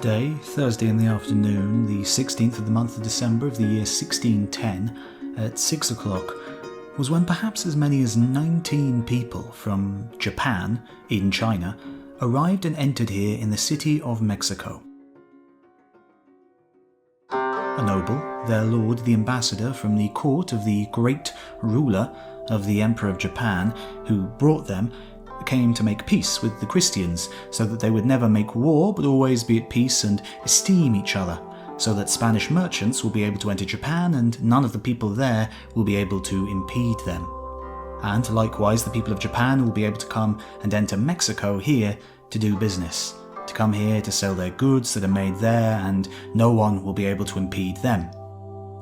Today, Thursday in the afternoon, the 16th of the month of December of the year 1610, at 6 o'clock, was when perhaps as many as 19 people from Japan, in China, arrived and entered here in the city of Mexico. A noble, their lord the ambassador from the court of the great ruler of the Emperor of Japan, who brought them, came to make peace with the Christians, so that they would never make war but always be at peace and esteem each other, so that Spanish merchants will be able to enter Japan and none of the people there will be able to impede them. And likewise the people of Japan will be able to come and enter Mexico here to do business, to come here to sell their goods that are made there, and no one will be able to impede them.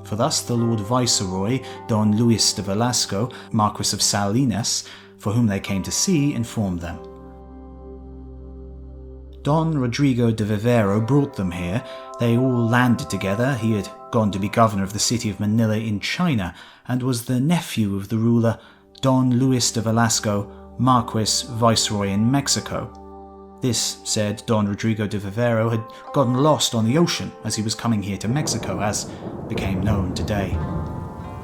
For thus the Lord Viceroy, Don Luis de Velasco, Marquis of Salinas, for whom they came to see, informed them. Don Rodrigo de Vivero brought them here. They all landed together. He had gone to be governor of the city of Manila in China, and was the nephew of the ruler Don Luis de Velasco, Marquis Viceroy in Mexico. This, said Don Rodrigo de Vivero, had gotten lost on the ocean as he was coming here to Mexico, as became known today.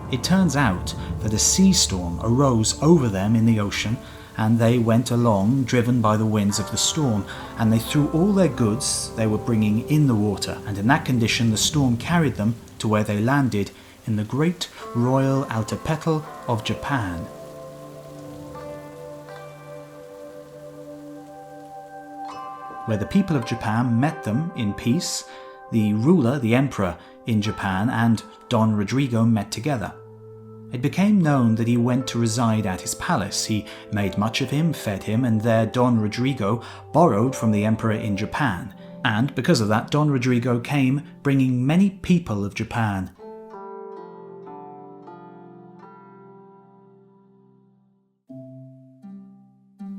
It turns out that a sea storm arose over them in the ocean, and they went along driven by the winds of the storm, and they threw all their goods they were bringing in the water, and in that condition the storm carried them to where they landed in the great royal archipelago of Japan. Where the people of Japan met them in peace, the ruler, the emperor in Japan, and Don Rodrigo met together. It became known that he went to reside at his palace. He made much of him, fed him, and there Don Rodrigo borrowed from the emperor in Japan, and because of that Don Rodrigo came bringing many people of Japan.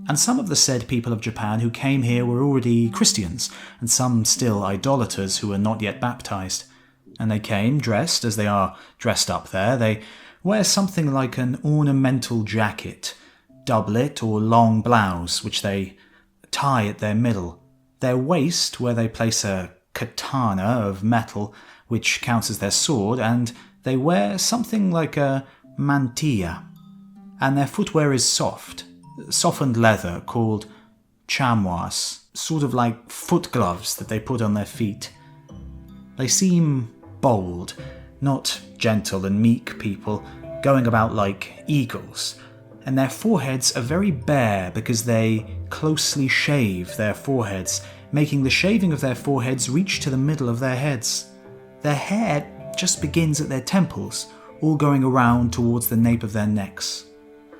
And some of the said people of Japan who came here were already Christians, and some still idolaters who were not yet baptized. And they came dressed as they are dressed up there. They wear something like an ornamental jacket, doublet or long blouse, which they tie at their middle. Their waist, where they place a katana of metal, which counts as their sword, and they wear something like a mantilla. And their footwear is softened leather called chamois, sort of like foot gloves that they put on their feet. They seem bold, not gentle and meek people, going about like eagles, and their foreheads are very bare because they closely shave their foreheads, making the shaving of their foreheads reach to the middle of their heads. Their hair just begins at their temples, all going around towards the nape of their necks.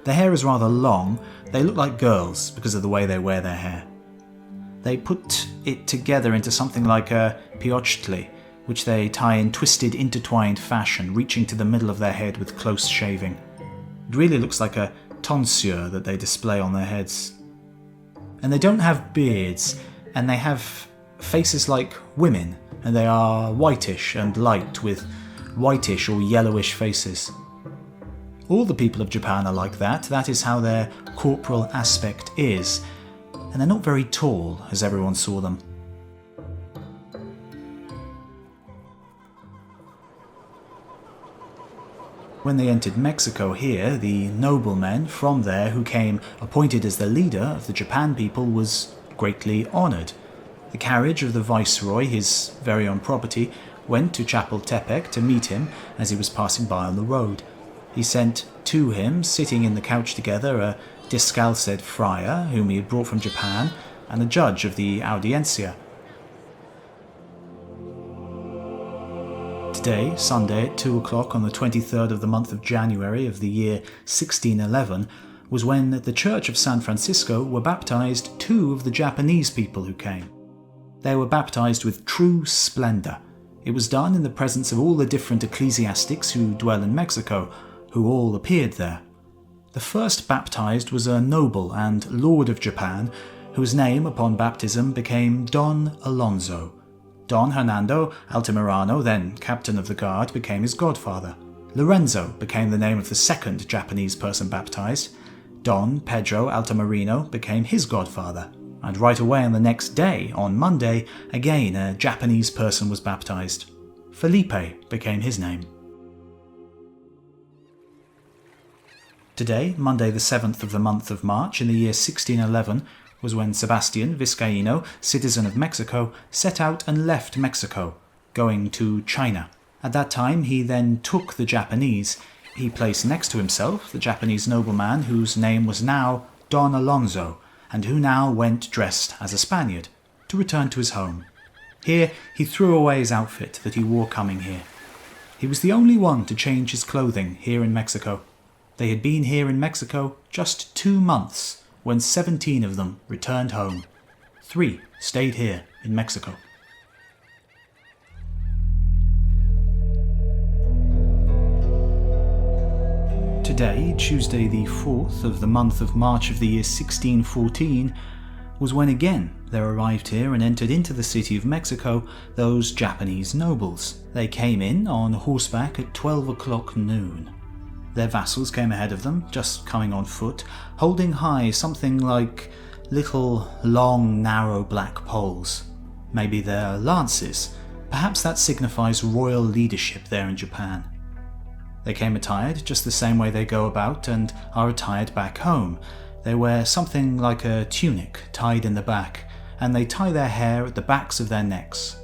Their hair is rather long. They look like girls because of the way they wear their hair. They put it together into something like a quauhtlehuanitzin, which they tie in twisted, intertwined fashion, reaching to the middle of their head with close shaving. It really looks like a tonsure that they display on their heads. And they don't have beards, and they have faces like women, and they are whitish and light, with whitish or yellowish faces. All the people of Japan are like that. That is how their corporal aspect is, and they're not very tall, as everyone saw them. When they entered Mexico here, the nobleman from there who came appointed as the leader of the Japan people was greatly honoured. The carriage of the viceroy, his very own property, went to Chapultepec to meet him as he was passing by on the road. He sent to him, sitting in the couch together, a discalced friar whom he had brought from Japan, and a judge of the audiencia. Today, Sunday at 2 o'clock on the 23rd of the month of January of the year 1611, was when at the church of San Francisco were baptized two of the Japanese people who came. They were baptized with true splendor. It was done in the presence of all the different ecclesiastics who dwell in Mexico, who all appeared there. The first baptized was a noble and lord of Japan, whose name upon baptism became Don Alonso. Don Hernando Altamirano, then captain of the guard, became his godfather. Lorenzo became the name of the second Japanese person baptized. Don Pedro Altamirano became his godfather. And right away on the next day, on Monday, again a Japanese person was baptized. Felipe became his name. Today, Monday the 7th of the month of March in the year 1611, was when Sebastian Vizcaino, citizen of Mexico, set out and left Mexico, going to China. At that time, he then took the Japanese. He placed next to himself the Japanese nobleman whose name was now Don Alonso, and who now went dressed as a Spaniard, to return to his home. Here, he threw away his outfit that he wore coming here. He was the only one to change his clothing here in Mexico. They had been here in Mexico just 2 months, when 17 of them returned home. 3 stayed here in Mexico. Today, Tuesday the 4th of the month of March of the year 1614, was when again there arrived here and entered into the city of Mexico those Japanese nobles. They came in on horseback at 12 o'clock noon. Their vassals came ahead of them, just coming on foot, holding high something like little, long, narrow black poles. Maybe they're lances. Perhaps that signifies royal leadership there in Japan. They came attired just the same way they go about and are attired back home. They wear something like a tunic tied in the back, and they tie their hair at the backs of their necks.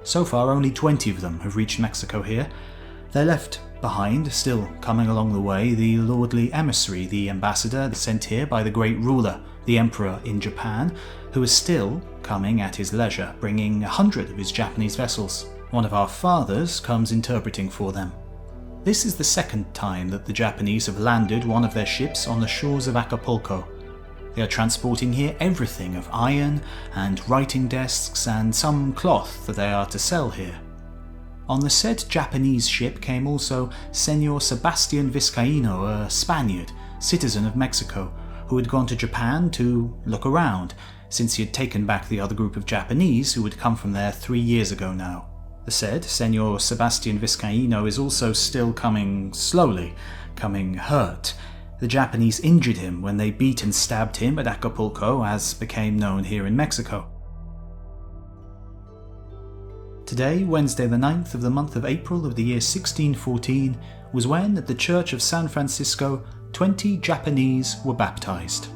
So far, only 20 of them have reached Mexico here. They left behind, still coming along the way, the lordly emissary, the ambassador sent here by the great ruler, the emperor in Japan, who is still coming at his leisure, bringing 100 of his Japanese vessels. One of our fathers comes interpreting for them. This is the second time that the Japanese have landed one of their ships on the shores of Acapulco. They are transporting here everything of iron and writing desks and some cloth that they are to sell here. On the said Japanese ship came also Senor Sebastian Vizcaino, a Spaniard, citizen of Mexico, who had gone to Japan to look around, since he had taken back the other group of Japanese who had come from there 3 years ago now. The said Senor Sebastian Vizcaino is also still coming slowly, coming hurt. The Japanese injured him when they beat and stabbed him at Acapulco, as became known here in Mexico. Today, Wednesday the 9th of the month of April of the year 1614, was when, at the church of San Francisco, 20 Japanese were baptized.